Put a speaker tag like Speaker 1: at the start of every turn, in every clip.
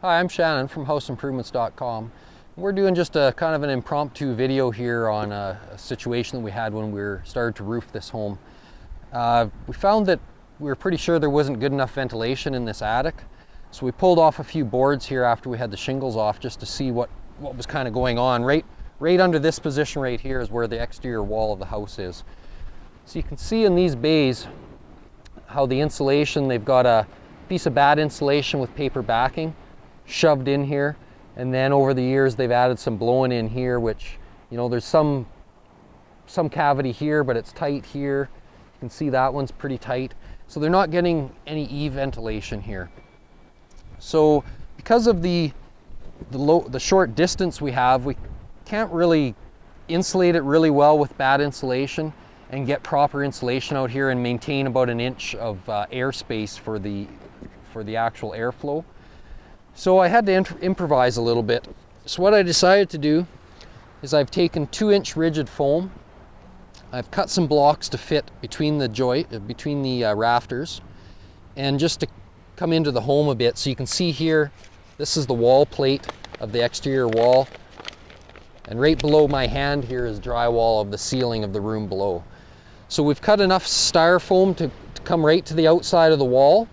Speaker 1: Hi, I'm Shannon from houseimprovements.com. We're doing just a kind of an impromptu video here on a situation that we had when we started to roof this home. We found that we were pretty sure there wasn't good enough ventilation in this attic, so we pulled off a few boards here after we had the shingles off just to see what was kind of going on. Right under this position right here is where the exterior wall of the house is. So you can see in these bays how the insulation, they've got a piece of bad insulation with paper backing shoved in here, and then over the years they've added some blowing in here, which, you know, there's some cavity here, but it's tight here. You can see that one's pretty tight, so they're not getting any eave ventilation here. So because of the short distance we have, we can't really insulate it really well with bad insulation and get proper insulation out here and maintain about an inch of airspace for the actual airflow. So I had to improvise a little bit. So what I decided to do is I've taken 2-inch rigid foam. I've cut some blocks to fit between the rafters, and just to come into the home a bit, so you can see here, this is the wall plate of the exterior wall, and right below my hand here is drywall of the ceiling of the room below. So we've cut enough styrofoam to come right to the outside of the wall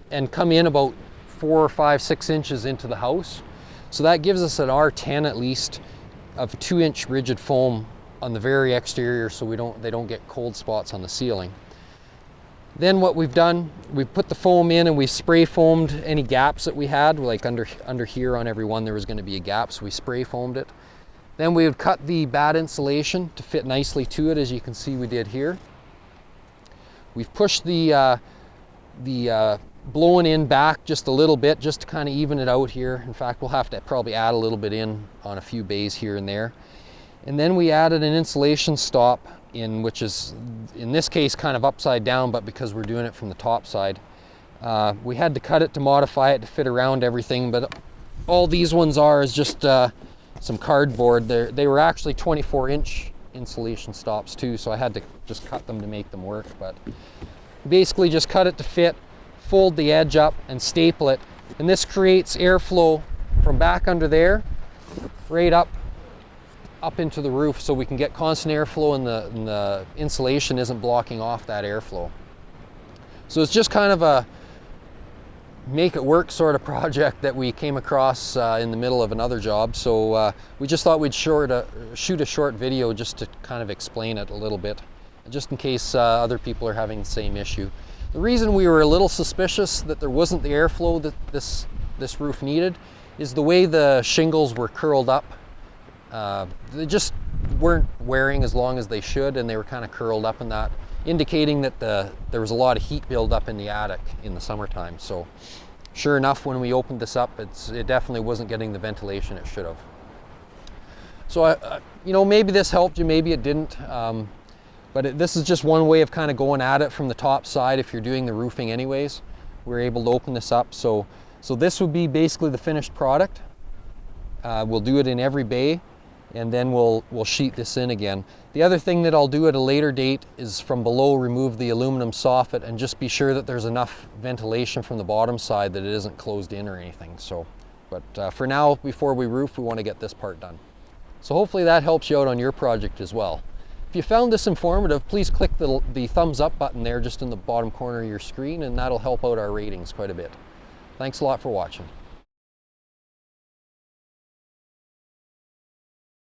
Speaker 1: and come in about 4 or 5, 6 inches into the house. So that gives us an R10 at least of 2-inch rigid foam on the very exterior, so they don't get cold spots on the ceiling. Then what we've done, we've put the foam in and we've spray foamed any gaps that we had, like under here on every one there was going to be a gap, so we spray foamed it. Then we would cut the bad insulation to fit nicely to it, as you can see we did here. We've pushed the blowing in back just a little bit just to kind of even it out here. In fact, we'll have to probably add a little bit in on a few bays here and there. And then we added an insulation stop in, which is in this case kind of upside down, but because we're doing it from the top side, we had to cut it to modify it to fit around everything. But all these ones is just some cardboard. They were actually 24-inch insulation stops too, so I had to just cut them to make them work. But basically just cut it to fit, fold the edge up and staple it, and this creates airflow from back under there right up into the roof, so we can get constant airflow and the insulation isn't blocking off that airflow. So it's just kind of a make it work sort of project that we came across in the middle of another job. So we just thought we'd shoot a short video just to kind of explain it a little bit, just in case other people are having the same issue. The reason we were a little suspicious that there wasn't the airflow that this roof needed is the way the shingles were curled up. They just weren't wearing as long as they should, and they were kind of curled up in that, indicating that there was a lot of heat buildup in the attic in the summertime. So sure enough, when we opened this up, it definitely wasn't getting the ventilation it should have. So you know, maybe this helped you, maybe it didn't. But this is just one way of kind of going at it from the top side if you're doing the roofing anyways. We're able to open this up. So this would be basically the finished product. We'll do it in every bay, and then we'll sheet this in again. The other thing that I'll do at a later date is from below remove the aluminum soffit and just be sure that there's enough ventilation from the bottom side that it isn't closed in or anything. So, but for now, before we roof, we want to get this part done. So hopefully that helps you out on your project as well. If you found this informative, please click the thumbs up button there just in the bottom corner of your screen, and that'll help out our ratings quite a bit. Thanks a lot for watching.